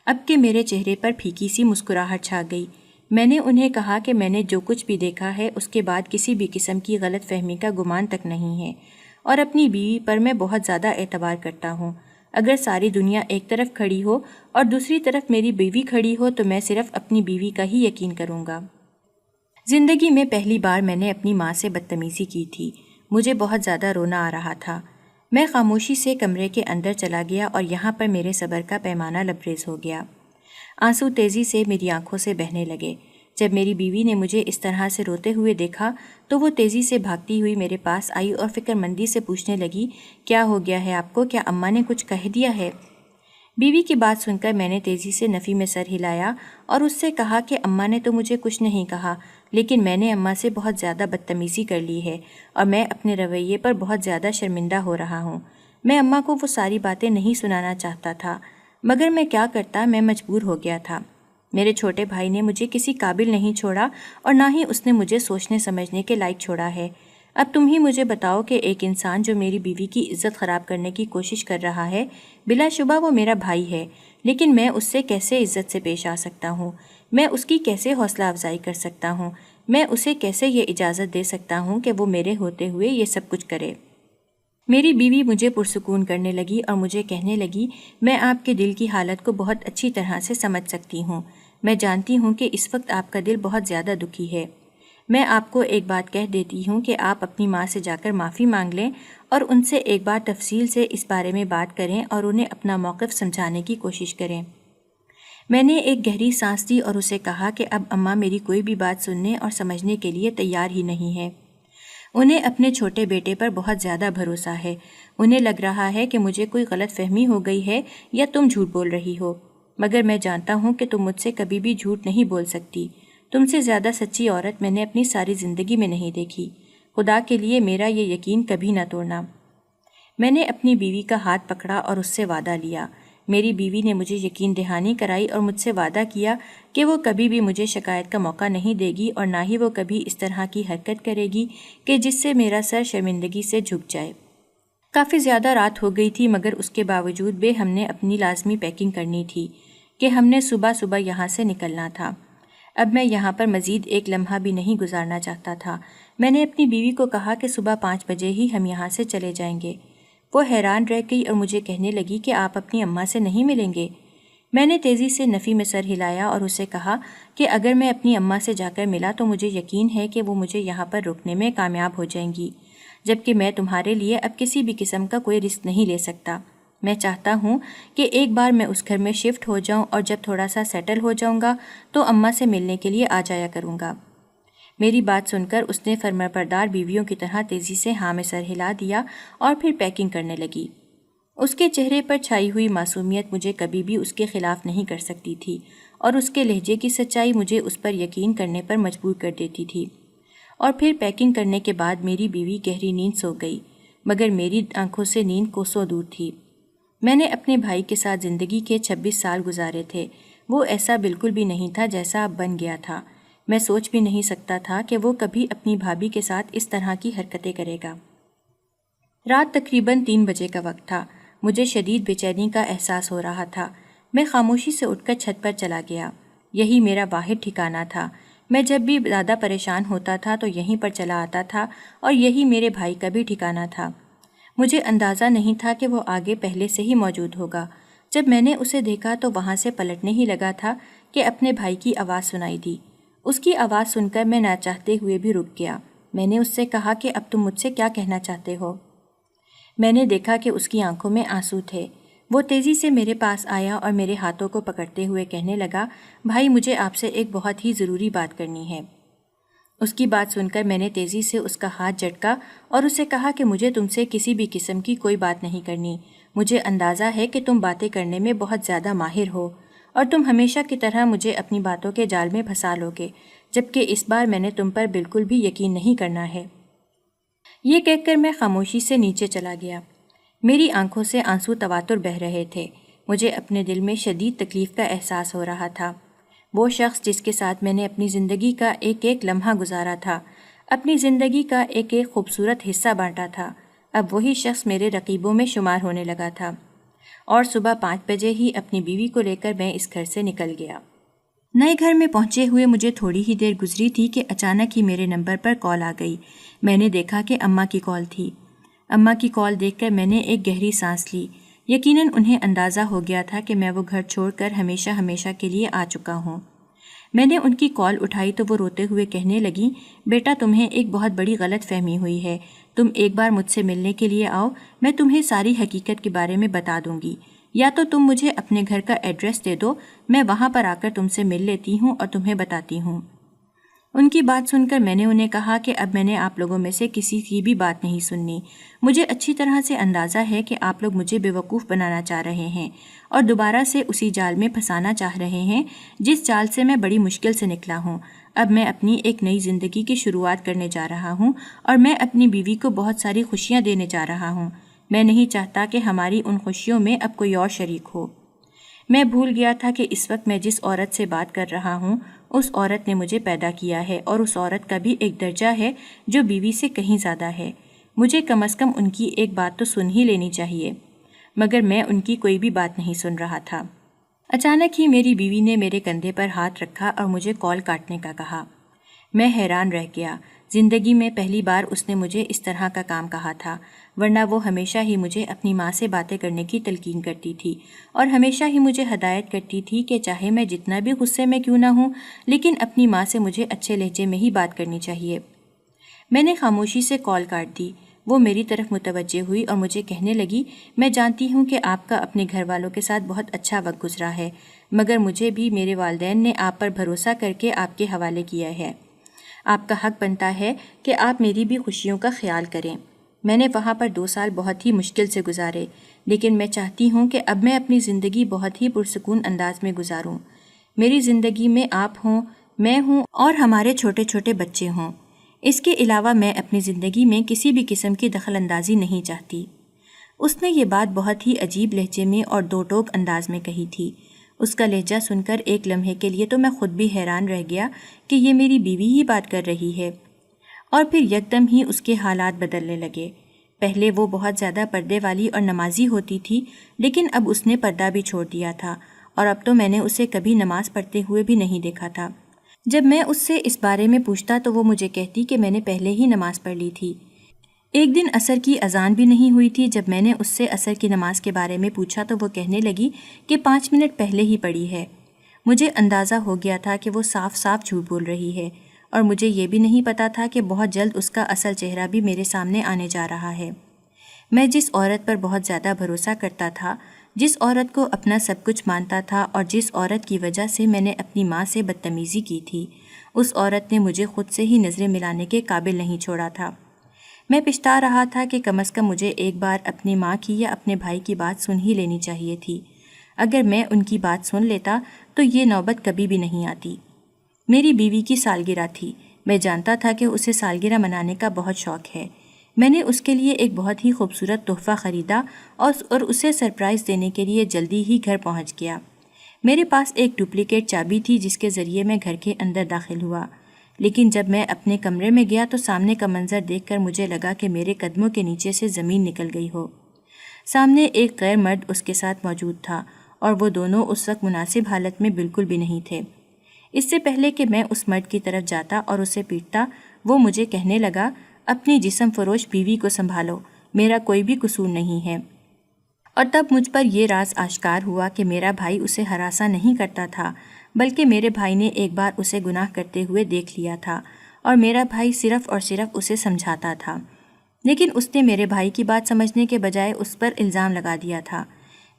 اب کہ میرے چہرے پر پھیکی سی مسکراہٹ چھا گئی، میں نے انہیں کہا کہ میں نے جو کچھ بھی دیکھا ہے اس کے بعد کسی بھی قسم کی غلط فہمی کا گمان تک نہیں ہے، اور اپنی بیوی پر میں بہت زیادہ اعتبار کرتا ہوں۔ اگر ساری دنیا ایک طرف کھڑی ہو اور دوسری طرف میری بیوی کھڑی ہو تو میں صرف اپنی بیوی کا ہی یقین کروں گا۔ زندگی میں پہلی بار میں نے اپنی ماں سے بدتمیزی کی تھی، مجھے بہت زیادہ رونا آ رہا تھا۔ میں خاموشی سے کمرے کے اندر چلا گیا اور یہاں پر میرے صبر کا پیمانہ لبریز ہو گیا۔ آنسو تیزی سے میری آنکھوں سے بہنے لگے۔ جب میری بیوی نے مجھے اس طرح سے روتے ہوئے دیکھا تو وہ تیزی سے بھاگتی ہوئی میرے پاس آئی اور فکر مندی سے پوچھنے لگی، کیا ہو گیا ہے آپ کو؟ کیا اماں نے کچھ کہہ دیا ہے؟ بیوی کی بات سن کر میں نے تیزی سے نفی میں سر ہلایا اور اس سے کہا کہ اماں نے تو مجھے کچھ نہیں کہا، لیکن میں نے اماں سے بہت زیادہ بدتمیزی کر لی ہے اور میں اپنے رویے پر بہت زیادہ شرمندہ ہو رہا ہوں۔ میں اماں کو وہ ساری باتیں نہیں سنانا چاہتا تھا، مگر میں کیا کرتا، میں مجبور ہو گیا تھا۔ میرے چھوٹے بھائی نے مجھے کسی قابل نہیں چھوڑا اور نہ ہی اس نے مجھے سوچنے سمجھنے کے لائق چھوڑا ہے۔ اب تم ہی مجھے بتاؤ کہ ایک انسان جو میری بیوی کی عزت خراب کرنے کی کوشش کر رہا ہے، بلا شبہ وہ میرا بھائی ہے، لیکن میں اس سے کیسے عزت سے پیش آ سکتا ہوں؟ میں اس کی کیسے حوصلہ افزائی کر سکتا ہوں؟ میں اسے کیسے یہ اجازت دے سکتا ہوں کہ وہ میرے ہوتے ہوئے یہ سب کچھ کرے؟ میری بیوی مجھے پرسکون کرنے لگی اور مجھے کہنے لگی، میں آپ کے دل کی حالت کو بہت اچھی طرح سے سمجھ سکتی ہوں۔ میں جانتی ہوں کہ اس وقت آپ کا دل بہت زیادہ دکھی ہے۔ میں آپ کو ایک بات کہہ دیتی ہوں کہ آپ اپنی ماں سے جا کر معافی مانگ لیں اور ان سے ایک بار تفصیل سے اس بارے میں بات کریں اور انہیں اپنا موقف سمجھانے کی کوشش کریں۔ میں نے ایک گہری سانس لی اور اسے کہا کہ اب اماں میری کوئی بھی بات سننے اور سمجھنے کے لیے تیار ہی نہیں ہے۔ انہیں اپنے چھوٹے بیٹے پر بہت زیادہ بھروسہ ہے۔ انہیں لگ رہا ہے کہ مجھے کوئی غلط فہمی ہو گئی ہے یا تم جھوٹ بول رہی ہو، مگر میں جانتا ہوں کہ تم مجھ سے کبھی بھی جھوٹ نہیں بول سکتی۔ تم سے زیادہ سچی عورت میں نے اپنی ساری زندگی میں نہیں دیکھی۔ خدا کے لیے میرا یہ یقین کبھی نہ توڑنا۔ میں نے اپنی بیوی کا ہاتھ پکڑا اور اس سے وعدہ لیا، میری بیوی نے مجھے یقین دہانی کرائی اور مجھ سے وعدہ کیا کہ وہ کبھی بھی مجھے شکایت کا موقع نہیں دے گی اور نہ ہی وہ کبھی اس طرح کی حرکت کرے گی کہ جس سے میرا سر شرمندگی سے جھک جائے۔ کافی زیادہ رات ہو گئی تھی، مگر اس کے باوجود بھی ہم نے اپنی لازمی پیکنگ کرنی تھی کہ ہم نے صبح صبح یہاں سے نکلنا تھا۔ اب میں یہاں پر مزید ایک لمحہ بھی نہیں گزارنا چاہتا تھا۔ میں نے اپنی بیوی کو کہا کہ صبح 5 بجے ہی ہم یہاں سے چلے جائیں گے۔ وہ حیران رہ گئی اور مجھے کہنے لگی کہ آپ اپنی اماں سے نہیں ملیں گے؟ میں نے تیزی سے نفی میں سر ہلایا اور اسے کہا کہ اگر میں اپنی اماں سے جا کر ملا تو مجھے یقین ہے کہ وہ مجھے یہاں پر رکنے میں کامیاب ہو جائیں گی، جبکہ میں تمہارے لیے اب کسی بھی قسم کا کوئی رسک نہیں لے سکتا۔ میں چاہتا ہوں کہ ایک بار میں اس گھر میں شفٹ ہو جاؤں اور جب تھوڑا سا سیٹل ہو جاؤں گا تو اماں سے ملنے کے لیے آ جایا کروں گا۔ میری بات سن کر اس نے فرمانبردار بیویوں کی طرح تیزی سے ہاں میں سر ہلا دیا اور پھر پیکنگ کرنے لگی۔ اس کے چہرے پر چھائی ہوئی معصومیت مجھے کبھی بھی اس کے خلاف نہیں کر سکتی تھی اور اس کے لہجے کی سچائی مجھے اس پر یقین کرنے پر مجبور کر دیتی تھی۔ اور پھر پیکنگ کرنے کے بعد میری بیوی گہری نیند سو گئی، مگر میری آنکھوں سے نیند کوسوں دور تھی۔ میں نے اپنے بھائی کے ساتھ زندگی کے 26 سال گزارے تھے، وہ ایسا بالکل بھی نہیں تھا جیسا اب بن گیا تھا۔ میں سوچ بھی نہیں سکتا تھا کہ وہ کبھی اپنی بھابھی کے ساتھ اس طرح کی حرکتیں کرے گا۔ رات تقریباً 3 بجے کا وقت تھا۔ مجھے شدید بے چینی کا احساس ہو رہا تھا۔ میں خاموشی سے اٹھ کر چھت پر چلا گیا۔ یہی میرا واحد ٹھکانہ تھا۔ میں جب بھی زیادہ پریشان ہوتا تھا تو یہیں پر چلا آتا تھا اور یہی میرے بھائی کا بھی ٹھکانہ تھا۔ مجھے اندازہ نہیں تھا کہ وہ آگے پہلے سے ہی موجود ہوگا۔ جب میں نے اسے دیکھا تو وہاں سے پلٹنے ہی لگا تھا کہ اپنے بھائی کی آواز سنائی دی۔ اس کی آواز سن کر میں نہ چاہتے ہوئے بھی رک گیا۔ میں نے اس سے کہا کہ اب تم مجھ سے کیا کہنا چاہتے ہو؟ میں نے دیکھا کہ اس کی آنکھوں میں آنسو تھے۔ وہ تیزی سے میرے پاس آیا اور میرے ہاتھوں کو پکڑتے ہوئے کہنے لگا، بھائی مجھے آپ سے ایک بہت ہی ضروری بات کرنی ہے۔ اس کی بات سن کر میں نے تیزی سے اس کا ہاتھ جھٹکا اور اسے کہا کہ مجھے تم سے کسی بھی قسم کی کوئی بات نہیں کرنی۔ مجھے اندازہ ہے کہ تم باتیں کرنے میں بہت زیادہ ماہر ہو اور تم ہمیشہ کی طرح مجھے اپنی باتوں کے جال میں پھنسا لوگے، جبکہ اس بار میں نے تم پر بالکل بھی یقین نہیں کرنا ہے۔ یہ کہہ کر میں خاموشی سے نیچے چلا گیا۔ میری آنکھوں سے آنسو تواتر بہہ رہے تھے۔ مجھے اپنے دل میں شدید تکلیف کا احساس ہو رہا تھا۔ وہ شخص جس کے ساتھ میں نے اپنی زندگی کا ایک ایک لمحہ گزارا تھا، اپنی زندگی کا ایک ایک خوبصورت حصہ بانٹا تھا، اب وہی شخص میرے رقیبوں میں شمار ہونے لگا تھا۔ اور صبح 5 بجے ہی اپنی بیوی کو لے کر میں اس گھر سے نکل گیا۔ نئے گھر میں پہنچے ہوئے مجھے تھوڑی ہی دیر گزری تھی کہ اچانک ہی میرے نمبر پر کال آ گئی۔ میں نے دیکھا کہ اماں کی کال تھی۔ اماں کی کال دیکھ کر میں نے ایک گہری سانس لی۔ یقیناً انہیں اندازہ ہو گیا تھا کہ میں وہ گھر چھوڑ کر ہمیشہ کے لیے آ چکا ہوں۔ میں نے ان کی کال اٹھائی تو وہ روتے ہوئے کہنے لگیں، بیٹا تمہیں ایک بہت بڑی غلط فہمی ہوئی ہے، تم ایک بار مجھ سے ملنے کے لیے آؤ، میں تمہیں ساری حقیقت کے بارے میں بتا دوں گی، یا تو تم مجھے اپنے گھر کا ایڈریس دے دو، میں وہاں پر آ کر تم سے مل لیتی ہوں اور تمہیں بتاتی ہوں۔ ان کی بات سن کر میں نے انہیں کہا کہ اب میں نے آپ لوگوں میں سے کسی کی بھی بات نہیں سننی۔ مجھے اچھی طرح سے اندازہ ہے کہ آپ لوگ مجھے بیوقوف بنانا چاہ رہے ہیں اور دوبارہ سے اسی جال میں پھنسانا چاہ رہے ہیں جس جال سے میں بڑی مشکل سے نکلا ہوں۔ اب میں اپنی ایک نئی زندگی کی شروعات کرنے جا رہا ہوں اور میں اپنی بیوی کو بہت ساری خوشیاں دینے جا رہا ہوں۔ میں نہیں چاہتا کہ ہماری ان خوشیوں میں اب کوئی اور شریک ہو۔ میں بھول گیا تھا کہ اس وقت میں جس عورت سے بات کر رہا ہوں اس عورت نے مجھے پیدا کیا ہے اور اس عورت کا بھی ایک درجہ ہے جو بیوی سے کہیں زیادہ ہے۔ مجھے کم از کم ان کی ایک بات تو سن ہی لینی چاہیے، مگر میں ان کی کوئی بھی بات نہیں سن رہا تھا۔ اچانک ہی میری بیوی نے میرے کندھے پر ہاتھ رکھا اور مجھے کال کاٹنے کا کہا۔ میں حیران رہ گیا۔ زندگی میں پہلی بار اس نے مجھے اس طرح کا کام کہا تھا، ورنہ وہ ہمیشہ ہی مجھے اپنی ماں سے باتیں کرنے کی تلقین کرتی تھی اور ہمیشہ ہی مجھے ہدایت کرتی تھی کہ چاہے میں جتنا بھی غصے میں کیوں نہ ہوں لیکن اپنی ماں سے مجھے اچھے لہجے میں ہی بات کرنی چاہیے۔ میں نے خاموشی سے کال کاٹ دی۔ وہ میری طرف متوجہ ہوئی اور مجھے کہنے لگی، میں جانتی ہوں کہ آپ کا اپنے گھر والوں کے ساتھ بہت اچھا وقت گزرا ہے، مگر مجھے بھی میرے والدین نے آپ پر بھروسہ کر کے آپ کے حوالے کیا ہے۔ آپ کا حق بنتا ہے کہ آپ میری بھی خوشیوں کا خیال کریں۔ میں نے وہاں پر 2 سال بہت ہی مشکل سے گزارے، لیکن میں چاہتی ہوں کہ اب میں اپنی زندگی بہت ہی پرسکون انداز میں گزاروں۔ میری زندگی میں آپ ہوں، میں ہوں اور ہمارے چھوٹے چھوٹے بچے ہوں۔ اس کے علاوہ میں اپنی زندگی میں کسی بھی قسم کی دخل اندازی نہیں چاہتی۔ اس نے یہ بات بہت ہی عجیب لہجے میں اور دو ٹوک انداز میں کہی تھی۔ اس کا لہجہ سن کر ایک لمحے کے لیے تو میں خود بھی حیران رہ گیا کہ یہ میری بیوی ہی بات کر رہی ہے، اور پھر یکدم ہی اس کے حالات بدلنے لگے۔ پہلے وہ بہت زیادہ پردے والی اور نمازی ہوتی تھی، لیکن اب اس نے پردہ بھی چھوڑ دیا تھا، اور اب تو میں نے اسے کبھی نماز پڑھتے ہوئے بھی نہیں دیکھا تھا۔ جب میں اس سے اس بارے میں پوچھتا تو وہ مجھے کہتی کہ میں نے پہلے ہی نماز پڑھ لی تھی۔ ایک دن عصر کی اذان بھی نہیں ہوئی تھی جب میں نے اس سے عصر کی نماز کے بارے میں پوچھا تو وہ کہنے لگی کہ 5 منٹ پہلے ہی پڑھی ہے۔ مجھے اندازہ ہو گیا تھا کہ وہ صاف صاف جھوٹ بول رہی ہے، اور مجھے یہ بھی نہیں پتا تھا کہ بہت جلد اس کا اصل چہرہ بھی میرے سامنے آنے جا رہا ہے۔ میں جس عورت پر بہت زیادہ بھروسہ کرتا تھا، جس عورت کو اپنا سب کچھ مانتا تھا، اور جس عورت کی وجہ سے میں نے اپنی ماں سے بدتمیزی کی تھی، اس عورت نے مجھے خود سے ہی نظریں ملانے کے قابل نہیں چھوڑا تھا۔ میں پچھتا رہا تھا کہ کم از کم مجھے ایک بار اپنی ماں کی یا اپنے بھائی کی بات سن ہی لینی چاہیے تھی۔ اگر میں ان کی بات سن لیتا تو یہ نوبت کبھی بھی نہیں آتی۔ میری بیوی کی سالگرہ تھی۔ میں جانتا تھا کہ اسے سالگرہ منانے کا بہت شوق ہے۔ میں نے اس کے لیے ایک بہت ہی خوبصورت تحفہ خریدا اور اسے سرپرائز دینے کے لیے جلدی ہی گھر پہنچ گیا۔ میرے پاس ایک ڈپلیکیٹ چابی تھی جس کے ذریعے میں گھر کے اندر داخل ہوا، لیکن جب میں اپنے کمرے میں گیا تو سامنے کا منظر دیکھ کر مجھے لگا کہ میرے قدموں کے نیچے سے زمین نکل گئی ہو۔ سامنے ایک غیر مرد اس کے ساتھ موجود تھا، اور وہ دونوں اس وقت مناسب حالت میں بالکل بھی نہیں تھے۔ اس سے پہلے کہ میں اس مرد کی طرف جاتا اور اسے پیٹتا، وہ مجھے کہنے لگا، اپنی جسم فروش بیوی کو سنبھالو، میرا کوئی بھی قصور نہیں ہے۔ اور تب مجھ پر یہ راز آشکار ہوا کہ میرا بھائی اسے ہراساں نہیں کرتا تھا، بلکہ میرے بھائی نے ایک بار اسے گناہ کرتے ہوئے دیکھ لیا تھا، اور میرا بھائی صرف اور صرف اسے سمجھاتا تھا۔ لیکن اس نے میرے بھائی کی بات سمجھنے کے بجائے اس پر الزام لگا دیا تھا۔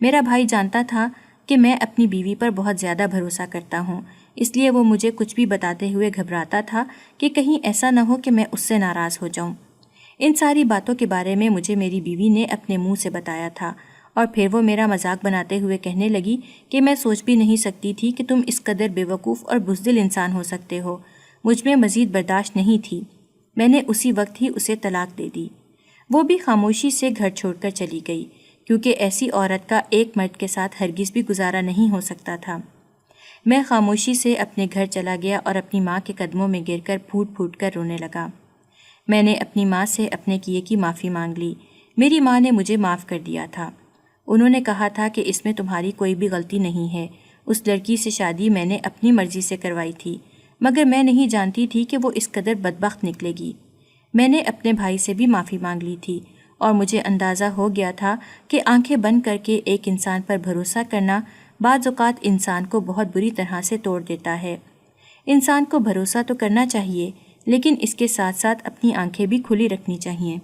میرا بھائی جانتا تھا کہ میں اپنی بیوی پر بہت زیادہ بھروسہ کرتا ہوں، اس لیے وہ مجھے کچھ بھی بتاتے ہوئے گھبراتا تھا کہ کہیں ایسا نہ ہو کہ میں اس سے ناراض ہو جاؤں۔ ان ساری باتوں کے بارے میں مجھے میری بیوی نے اپنے منہ سے بتایا تھا، اور پھر وہ میرا مذاق بناتے ہوئے کہنے لگی کہ میں سوچ بھی نہیں سکتی تھی کہ تم اس قدر بے وقوف اور بزدل انسان ہو سکتے ہو۔ مجھ میں مزید برداشت نہیں تھی۔ میں نے اسی وقت ہی اسے طلاق دے دی۔ وہ بھی خاموشی سے گھر چھوڑ کر چلی گئی، کیونکہ ایسی عورت کا ایک مرد کے ساتھ ہرگز بھی گزارا نہیں ہو سکتا تھا۔ میں خاموشی سے اپنے گھر چلا گیا اور اپنی ماں کے قدموں میں گر کر پھوٹ پھوٹ کر رونے لگا۔ میں نے اپنی ماں سے اپنے کیے کی معافی مانگ لی۔ میری ماں نے مجھے معاف کر دیا تھا۔ انہوں نے کہا تھا کہ اس میں تمہاری کوئی بھی غلطی نہیں ہے، اس لڑکی سے شادی میں نے اپنی مرضی سے کروائی تھی، مگر میں نہیں جانتی تھی کہ وہ اس قدر بدبخت نکلے گی۔ میں نے اپنے بھائی سے بھی معافی مانگ لی تھی، اور مجھے اندازہ ہو گیا تھا کہ آنکھیں بند کر کے ایک انسان پر بھروسہ کرنا بعض اوقات انسان کو بہت بری طرح سے توڑ دیتا ہے۔ انسان کو بھروسہ تو کرنا چاہیے، لیکن اس کے ساتھ ساتھ اپنی آنکھیں بھی کھلی رکھنی چاہیے۔